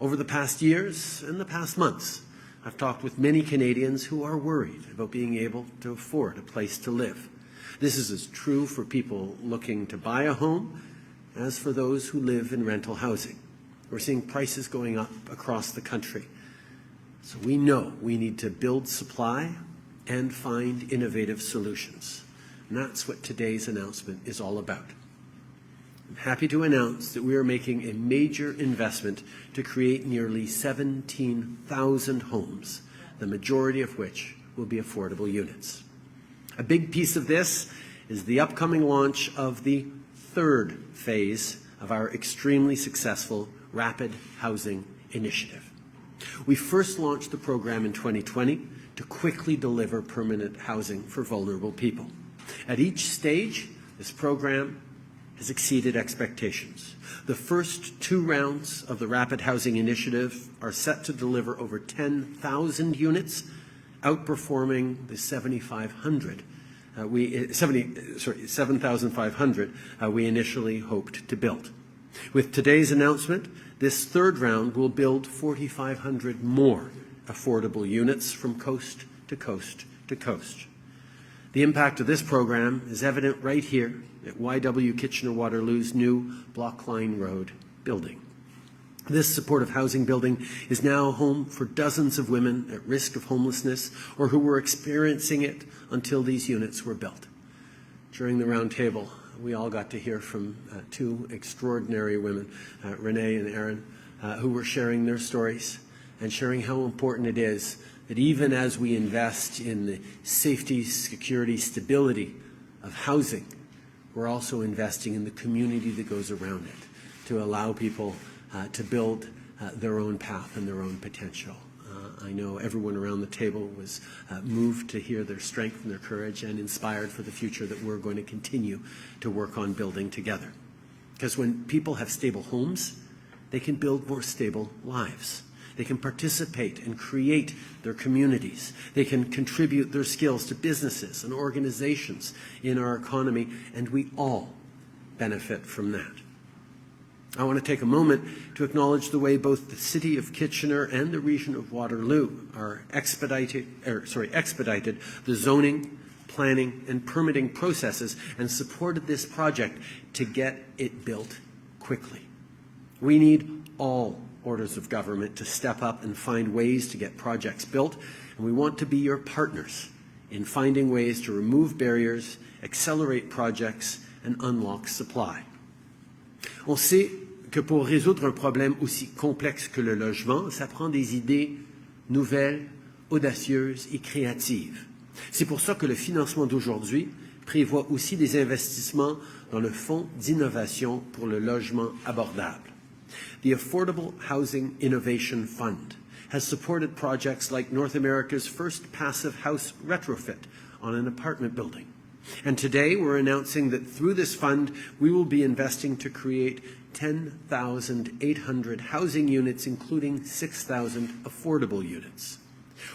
Over the past years and the past months, I've talked with many Canadians who are worried about being able to afford a place to live. This is as true for people looking to buy a home as for those who live in rental housing. We're seeing prices going up across the country. So we know we need to build supply and find innovative solutions. And that's what today's announcement is all about. I'm happy to announce that we are making a major investment to create nearly 17,000 homes, the majority of which will be affordable units. A big piece of this is the upcoming launch of the third phase of our extremely successful Rapid Housing Initiative. We first launched the program in 2020 to quickly deliver permanent housing for vulnerable people. At each stage, this program has exceeded expectations. The first 2 rounds of the Rapid Housing Initiative are set to deliver over 10,000 units, outperforming the 7,500 we initially hoped to build. With today's announcement, this third round will build 4,500 more affordable units from coast to coast to coast. The impact of this program is evident right here at YW Kitchener-Waterloo's new Block Line Road building. This supportive housing building is now home for dozens of women at risk of homelessness or who were experiencing it until these units were built. During the round table, we all got to hear from 2 extraordinary women, Renee and Erin, who were sharing their stories and sharing how important it is that even as we invest in the safety, security, stability of housing, we're also investing in the community that goes around it to allow people to build their own path and their own potential. I know everyone around the table was moved to hear their strength and their courage and inspired for the future that we're going to continue to work on building together. Because when people have stable homes, they can build more stable lives. They can participate and create their communities. They can contribute their skills to businesses and organizations in our economy, and we all benefit from that. I want to take a moment to acknowledge the way both the City of Kitchener and the region of Waterloo are expedited the zoning, planning, and permitting processes and supported this project to get it built quickly. We need all orders of government to step up and find ways to get projects built, and we want to be your partners in finding ways to remove barriers, accelerate projects, and unlock supply. On sait que pour résoudre un problème aussi complexe que le logement, ça prend des idées nouvelles, audacieuses et créatives. C'est pour ça que le financement d'aujourd'hui prévoit aussi des investissements dans le Fonds d'innovation pour le logement abordable. The Affordable Housing Innovation Fund has supported projects like North America's first passive house retrofit on an apartment building. And today we're announcing that through this fund, we will be investing to create 10,800 housing units, including 6,000 affordable units.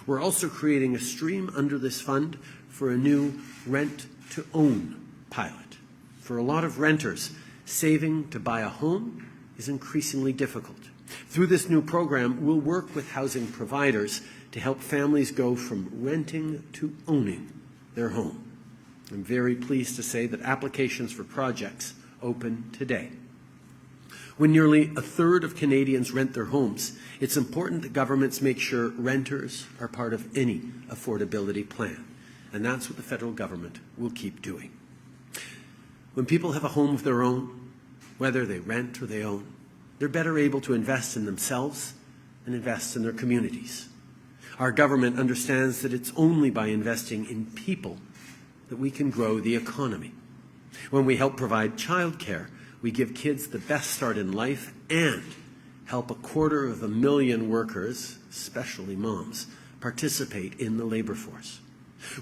We're also creating a stream under this fund for a new rent-to-own pilot. For a lot of renters, saving to buy a home is increasingly difficult. Through this new program, we'll work with housing providers to help families go from renting to owning their home. I'm very pleased to say that applications for projects open today. When nearly a third of Canadians rent their homes, it's important that governments make sure renters are part of any affordability plan. And that's what the federal government will keep doing. When people have a home of their own, whether they rent or they own, they're better able to invest in themselves and invest in their communities. Our government understands that it's only by investing in people that we can grow the economy. When we help provide childcare, we give kids the best start in life and help 250,000 workers, especially moms, participate in the labor force.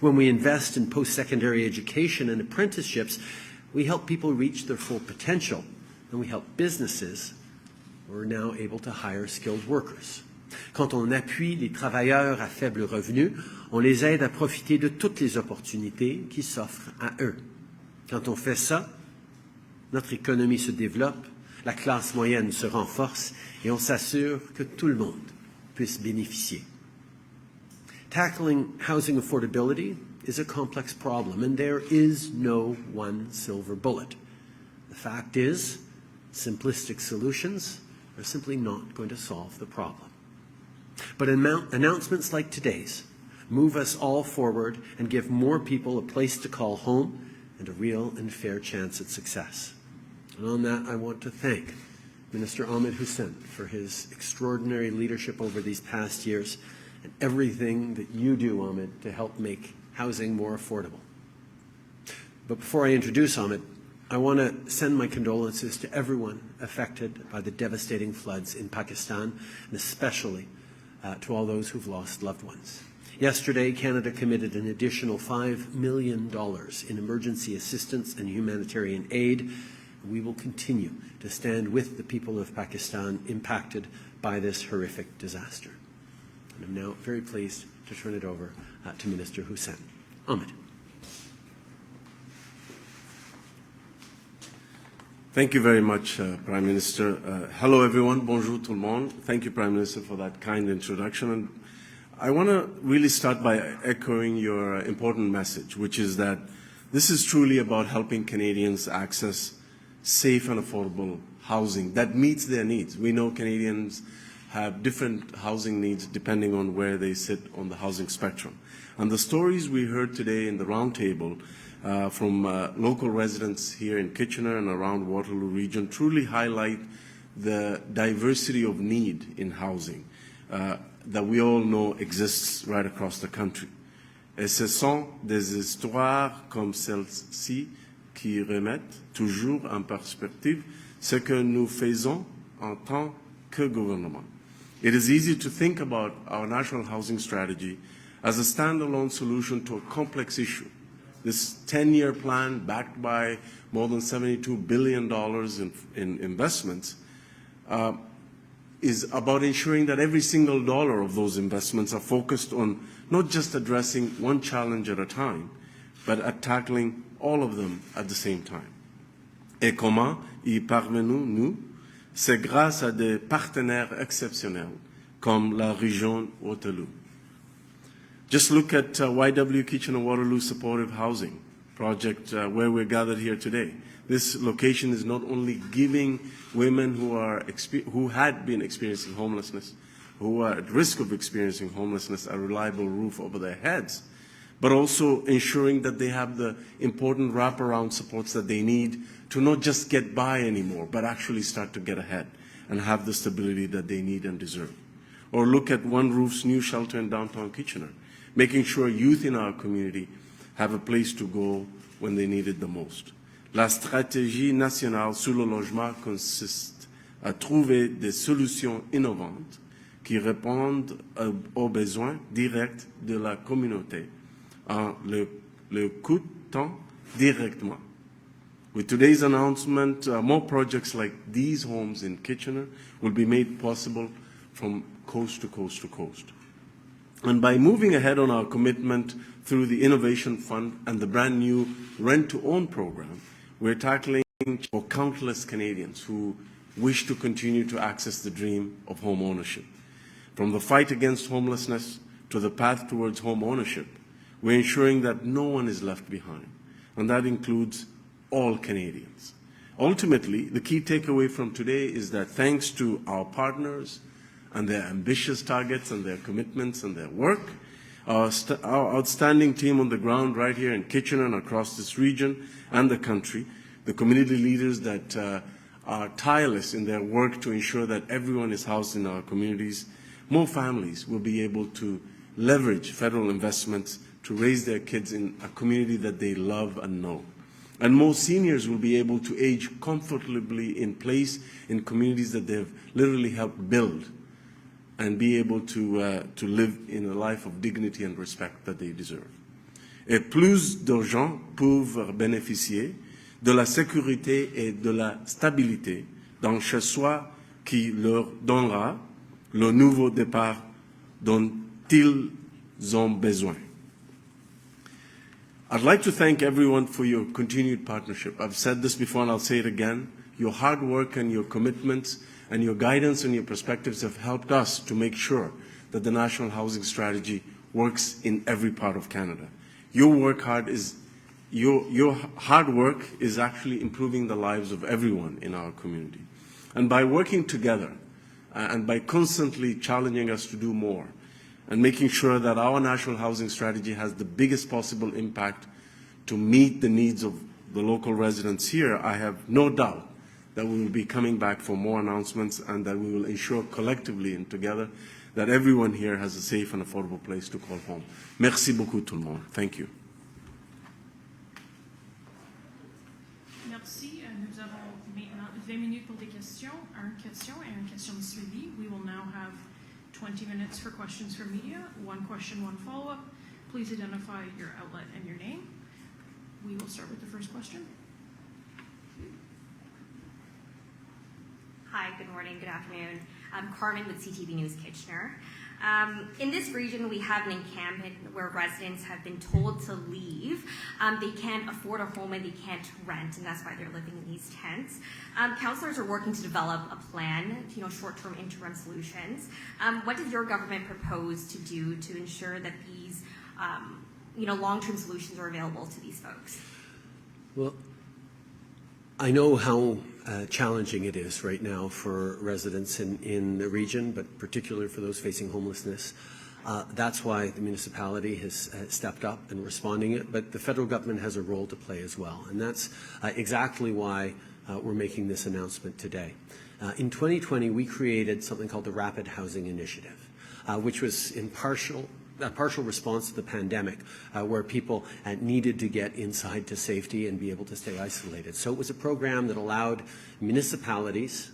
When we invest in post-secondary education and apprenticeships, we help people reach their full potential, and we help businesses who are now able to hire skilled workers. Quand on appuie les travailleurs à faible revenu, on les aide à profiter de toutes les opportunités qui s'offrent à eux. Quand on fait ça, notre économie se développe, la classe moyenne se renforce et on s'assure que tout le monde puisse bénéficier. Tackling housing affordability is a complex problem, and there is no one silver bullet. The fact is, simplistic solutions are simply not going to solve the problem. But announcements like today's move us all forward and give more people a place to call home and a real and fair chance at success. And on that, I want to thank Minister Ahmed Hussein for his extraordinary leadership over these past years and everything that you do, Ahmed, to help make housing more affordable. But before I introduce Ahmed, I want to send my condolences to everyone affected by the devastating floods in Pakistan, and especially to all those who've lost loved ones. Yesterday, Canada committed an additional $5 million in emergency assistance and humanitarian aid. We will continue to stand with the people of Pakistan impacted by this horrific disaster. And I'm now very pleased to turn it over to Minister Hussein. Ahmed. Thank you very much, Prime Minister. Hello, everyone. Bonjour tout le monde. Thank you, Prime Minister, for that kind introduction. And I want to really start by echoing your important message, which is that this is truly about helping Canadians access safe and affordable housing that meets their needs. We know Canadians have different housing needs depending on where they sit on the housing spectrum. And the stories we heard today in the roundtable from local residents here in Kitchener and around Waterloo region truly highlight the diversity of need in housing that we all know exists right across the country. Et ce sont des histoires comme celle-ci qui remettent toujours en perspective ce que nous faisons en tant que gouvernement. It is easy to think about our national housing strategy as a standalone solution to a complex issue. This 10-year plan, backed by more than $72 billion in investments, is about ensuring that every single dollar of those investments are focused on not just addressing one challenge at a time, but at tackling all of them at the same time. Et comment y parvenons-nous? C'est grâce à des partenaires exceptionnels, comme la région Waterloo. Just look at YW Kitchener-Waterloo Supportive Housing Project where we're gathered here today. This location is not only giving women who had been experiencing homelessness, who are at risk of experiencing homelessness, a reliable roof over their heads, but also ensuring that they have the important wraparound supports that they need to not just get by anymore, but actually start to get ahead and have the stability that they need and deserve. Or look at One Roof's new shelter in downtown Kitchener, making sure youth in our community have a place to go when they need it the most. La stratégie nationale sur le logement consiste à trouver des solutions innovantes qui répondent aux besoins directs de la communauté en le coûtant directement. With today's announcement, more projects like these homes in Kitchener will be made possible from coast to coast to coast. And by moving ahead on our commitment through the Innovation Fund and the brand new Rent-to-Own program, we're tackling for countless Canadians who wish to continue to access the dream of home ownership. From the fight against homelessness to the path towards home ownership, we're ensuring that no one is left behind, and that includes all Canadians. Ultimately, the key takeaway from today is that thanks to our partners and their ambitious targets and their commitments and their work, our outstanding team on the ground right here in Kitchener and across this region and the country, the community leaders that are tireless in their work to ensure that everyone is housed in our communities, more families will be able to leverage federal investments to raise their kids in a community that they love and know. And more seniors will be able to age comfortably in place in communities that they've literally helped build, and be able to live in a life of dignity and respect that they deserve. Et plus de gens peuvent bénéficier de la sécurité et de la stabilité dans chez soi qui leur donnera le nouveau départ dont ils ont besoin. I'd like to thank everyone for your continued partnership. I've said this before and I'll say it again. Your hard work and your commitments and your guidance and your perspectives have helped us to make sure that the National Housing Strategy works in every part of Canada. Your hard work is actually improving the lives of everyone in our community. And by working together and by constantly challenging us to do more and making sure that our National Housing Strategy has the biggest possible impact to meet the needs of the local residents here, I have no doubt that we will be coming back for more announcements and that we will ensure collectively and together that everyone here has a safe and affordable place to call home. Merci beaucoup tout le monde. Thank you. Merci. Nous avons maintenant 20 minutes pour des questions, une question et une question de suivi. We will now have 20 minutes for questions from media. One question, one follow-up. Please identify your outlet and your name. We will start with the first question. Hi, good morning, good afternoon. I'm Carmen with CTV News Kitchener. In this region, we have an encampment where residents have been told to leave. They can't afford a home and they can't rent, and that's why they're living in these tents. Councillors are working to develop a plan, short-term interim solutions. What does your government propose to do to ensure that these, long-term solutions are available to these folks? Well, I know how challenging it is right now for residents in the region, but particularly for those facing homelessness. That's why the municipality has stepped up in responding it, but the federal government has a role to play as well, and that's exactly why we're making this announcement today. In 2020, we created something called the Rapid Housing Initiative, which was in a partial response to the pandemic, where people needed to get inside to safety and be able to stay isolated. So it was a program that allowed municipalities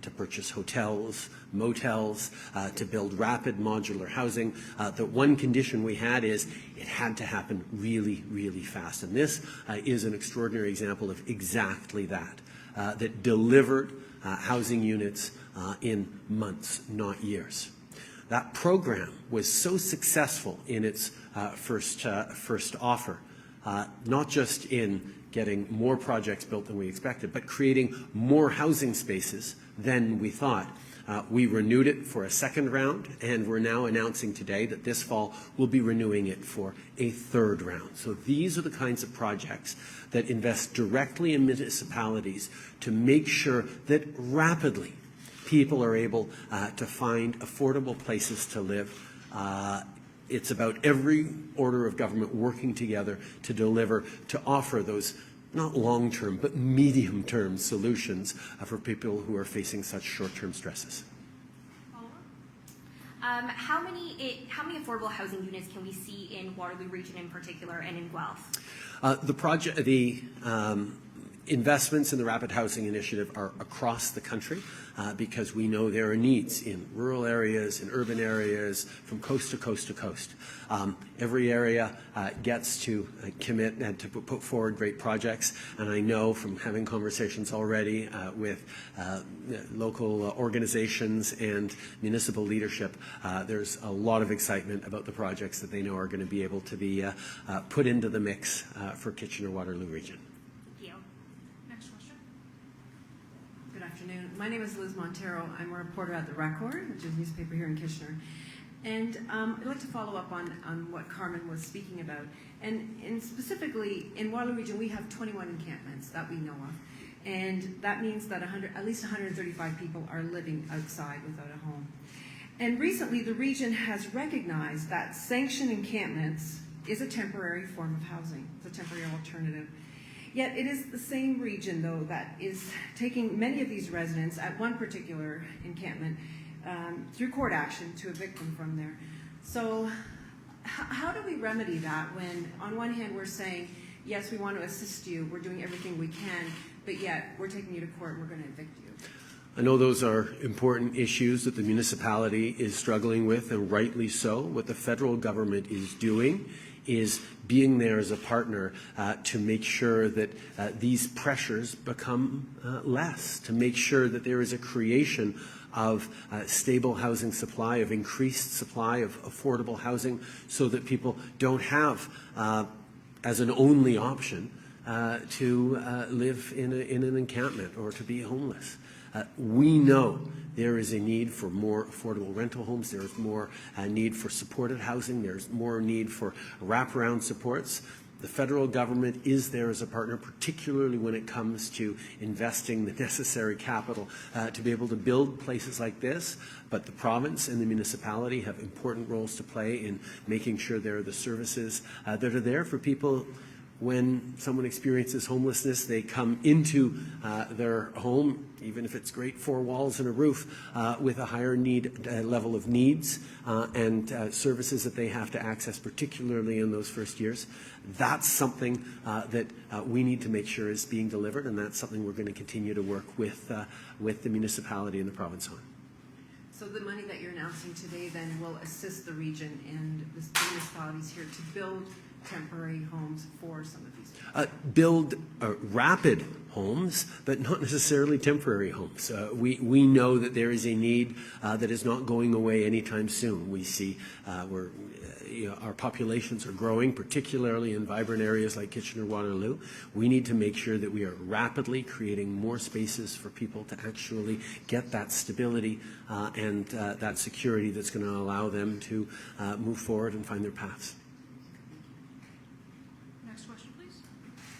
to purchase hotels, motels, to build rapid modular housing. The one condition we had is it had to happen really, really fast. And this is an extraordinary example of exactly that, that delivered housing units in months, not years. That program was so successful in its first offer, not just in getting more projects built than we expected, but creating more housing spaces than we thought. We renewed it for a second round, and we're now announcing today that this fall we'll be renewing it for a third round. So these are the kinds of projects that invest directly in municipalities to make sure that rapidly people are able to find affordable places to live. It's about every order of government working together to deliver, to offer those not long-term but medium-term solutions for people who are facing such short-term stresses. How many affordable housing units can we see in Waterloo Region in particular and in Guelph? The investments in the Rapid Housing Initiative are across the country because we know there are needs in rural areas, in urban areas, from coast to coast to coast. Every area gets to commit and to put forward great projects, and I know from having conversations already with local organizations and municipal leadership, there's a lot of excitement about the projects that they know are going to be able to be put into the mix for Kitchener-Waterloo Region. My name is Liz Montero. I'm a reporter at The Record, which is a newspaper here in Kitchener. And I'd like to follow up on what Carmen was speaking about. And specifically, in Waterloo Region, we have 21 encampments that we know of. And that means that at least 135 people are living outside without a home. And recently, the region has recognized that sanctioned encampments is a temporary form of housing. It's a temporary alternative. Yet it is the same region, though, that is taking many of these residents at one particular encampment through court action to evict them from there. So how do we remedy that when, on one hand, we're saying, yes, we want to assist you, we're doing everything we can, but yet we're taking you to court and we're going to evict you? I know those are important issues that the municipality is struggling with, and rightly so. What the federal government is doing is being there as a partner to make sure that these pressures become less, to make sure that there is a creation of stable housing supply, of increased supply of affordable housing, so that people don't have, as an only option, to live in an encampment or to be homeless. We know there is a need for more affordable rental homes. There's more need for supported housing. There's more need for wraparound supports. The federal government is there as a partner, particularly when it comes to investing the necessary capital to be able to build places like this. But the province and the municipality have important roles to play in making sure there are the services that are there for people. When someone experiences homelessness, they come into their home, even if it's great 4 walls and a roof, with a higher level of needs and services that they have to access, particularly in those first years. That's something that we need to make sure is being delivered, and that's something we're going to continue to work with the municipality and the province on. So the money that you're announcing today then will assist the region and the municipalities here to build temporary homes for some of these people? Build rapid homes, but not necessarily temporary homes. We know that there is a need that is not going away anytime soon. We see our populations are growing, particularly in vibrant areas like Kitchener-Waterloo. We need to make sure that we are rapidly creating more spaces for people to actually get that stability and that security that's going to allow them to move forward and find their paths.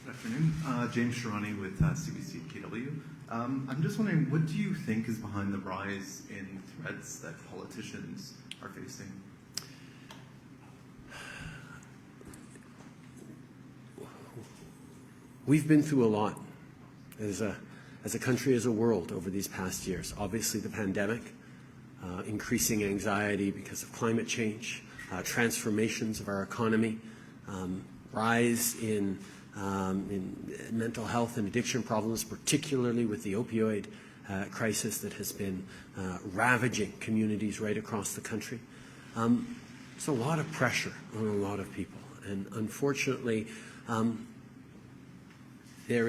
Good afternoon. James Sharani with CBC KW. I'm just wondering, what do you think is behind the rise in threats that politicians are facing? We've been through a lot as a country, as a world over these past years. Obviously the pandemic, increasing anxiety because of climate change, transformations of our economy, rise in mental health and addiction problems, particularly with the opioid crisis that has been ravaging communities right across the country. It's a lot of pressure on a lot of people, and unfortunately there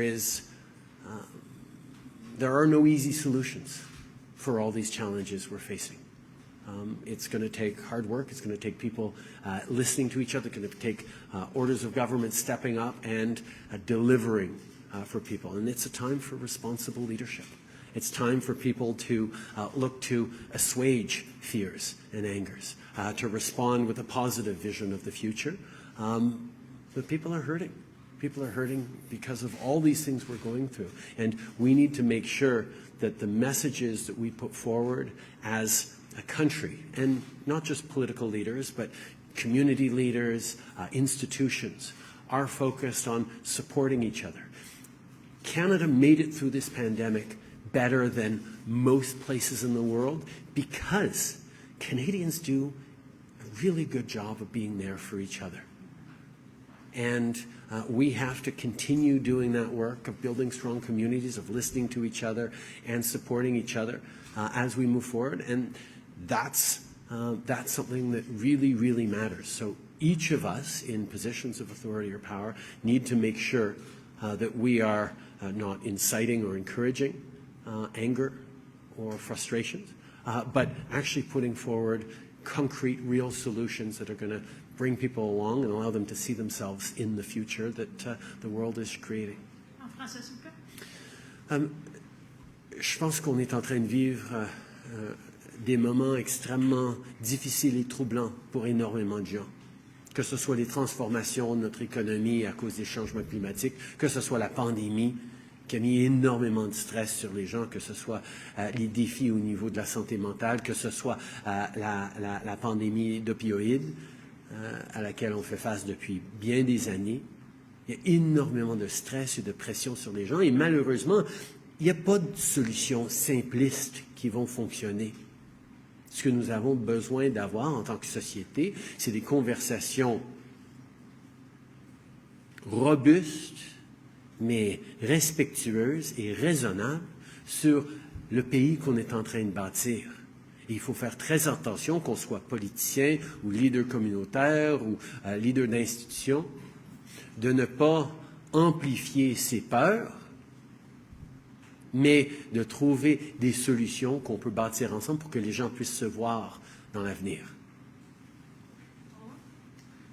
are no easy solutions for all these challenges we're facing. It's going to take hard work. It's going to take people listening to each other. It's going to take orders of government stepping up and delivering for people. And it's a time for responsible leadership. It's time for people to look to assuage fears and angers, to respond with a positive vision of the future. But people are hurting. People are hurting because of all these things we're going through. And we need to make sure that the messages that we put forward as a country, and not just political leaders, but community leaders, institutions, are focused on supporting each other. Canada made it through this pandemic better than most places in the world because Canadians do a really good job of being there for each other. And we have to continue doing that work of building strong communities, of listening to each other and supporting each other as we move forward. And that's something that really, really matters. So each of us in positions of authority or power need to make sure that we are not inciting or encouraging anger or frustrations, but actually putting forward concrete, real solutions that are going to bring people along and allow them to see themselves in the future that the world is creating. En français, s'il vous plaît. Je pense qu'on est en train de vivre des moments extrêmement difficiles et troublants pour énormément de gens. Que ce soit les transformations de notre économie à cause des changements climatiques, que ce soit la pandémie qui a mis énormément de stress sur les gens, que ce soit les défis au niveau de la santé mentale, que ce soit la pandémie d'opioïdes à laquelle on fait face depuis bien des années. Il y a énormément de stress et de pression sur les gens et malheureusement, il n'y a pas de solutions simplistes qui vont fonctionner. Ce que nous avons besoin d'avoir en tant que société, c'est des conversations robustes, mais respectueuses et raisonnables sur le pays qu'on est en train de bâtir. Et il faut faire très attention, qu'on soit politicien ou leader communautaire ou leader d'institution, de ne pas amplifier ses peurs, mais de trouver des solutions qu'on peut bâtir ensemble pour que les gens puissent se voir dans l'avenir.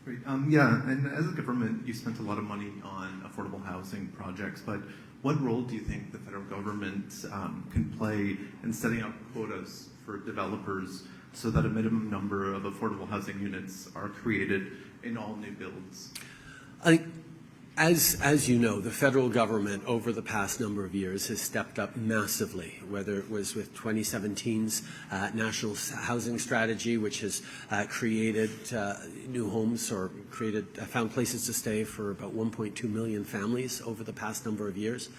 Great. Yeah, and as a government, you spent a lot of money on affordable housing projects, but what role do you think the federal government can play in setting up quotas for developers so that a minimum number of affordable housing units are created in all new builds? I think, as you know, the federal government over the past number of years has stepped up massively, whether it was with 2017's National Housing Strategy, which has created new homes or found places to stay for about 1.2 million families over the past number of years.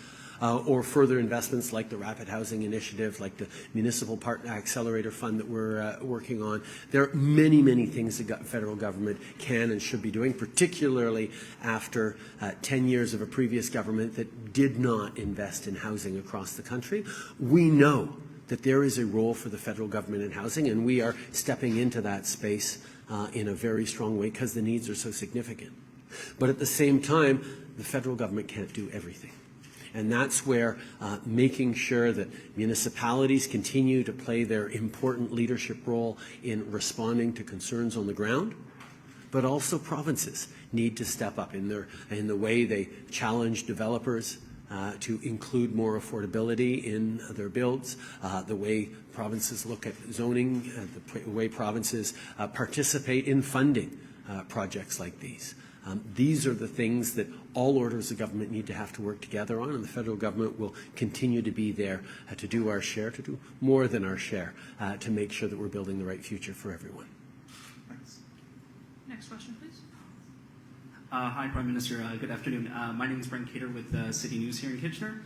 Or further investments like the Rapid Housing Initiative, like the Municipal Partner Accelerator Fund that we're working on. There are many, many things the federal government can and should be doing, particularly after 10 years of a previous government that did not invest in housing across the country. We know that there is a role for the federal government in housing, and we are stepping into that space in a very strong way because the needs are so significant. But at the same time, the federal government can't do everything. And that's where making sure that municipalities continue to play their important leadership role in responding to concerns on the ground, but also provinces need to step up in the way they challenge developers to include more affordability in their builds, the way provinces look at zoning, the way provinces participate in funding projects like these. These are the things that all orders of government need to have to work together on, and the federal government will continue to be there to do our share, to do more than our share, to make sure that we're building the right future for everyone. Thanks. Next question, please. Hi, Prime Minister. Good afternoon. My name is Brent Cater with City News here in Kitchener.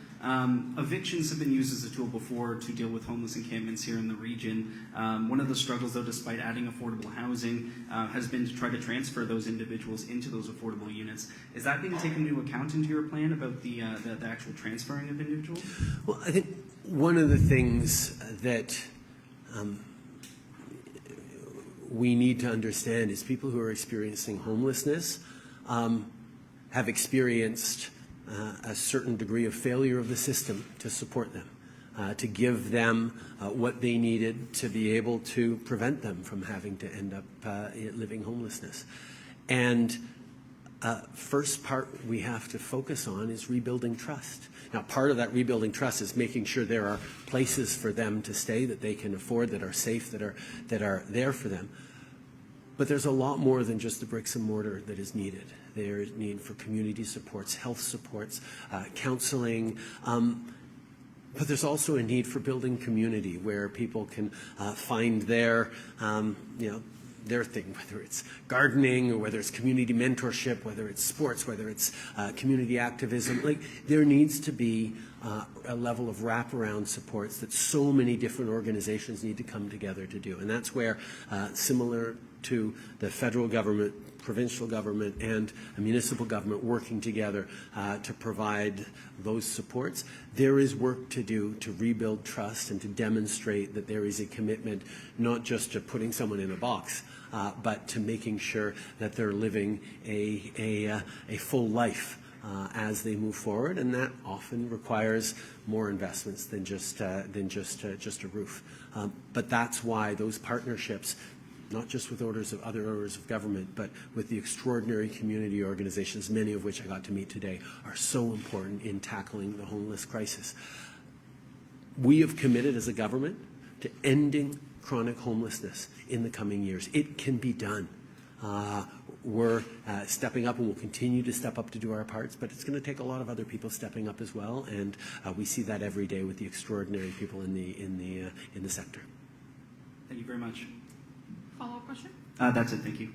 Evictions have been used as a tool before to deal with homeless encampments here in the region. One of the struggles, though, despite adding affordable housing, has been to try to transfer those individuals into those affordable units. Is that being taken into account into your plan about the actual transferring of individuals? Well, I think one of the things that we need to understand is people who are experiencing homelessness have experienced a certain degree of failure of the system to support them, to give them what they needed to be able to prevent them from having to end up living homelessness. And first part we have to focus on is rebuilding trust. Now, part of that rebuilding trust is making sure there are places for them to stay that they can afford, that are safe, that are there for them. But there's a lot more than just the bricks and mortar that is needed. There is need for community supports, health supports, counseling, but there's also a need for building community where people can find their, their thing, whether it's gardening or whether it's community mentorship, whether it's sports, whether it's community activism. Like, there needs to be a level of wraparound supports that so many different organizations need to come together to do. And that's where, similar to the federal government, provincial government, and a municipal government working together to provide those supports, there is work to do to rebuild trust and to demonstrate that there is a commitment not just to putting someone in a box, but to making sure that they're living a full life as they move forward, and that often requires more investments than just a roof. But that's why those partnerships, not just with other orders of government, but with the extraordinary community organizations, many of which I got to meet today, are so important in tackling the homeless crisis. We have committed as a government to ending chronic homelessness in the coming years. It can be done. We're stepping up, and we'll continue to step up to do our parts, but it's going to take a lot of other people stepping up as well, and we see that every day with the extraordinary people in the sector. Thank you very much. Follow-up question? That's it. Thank you.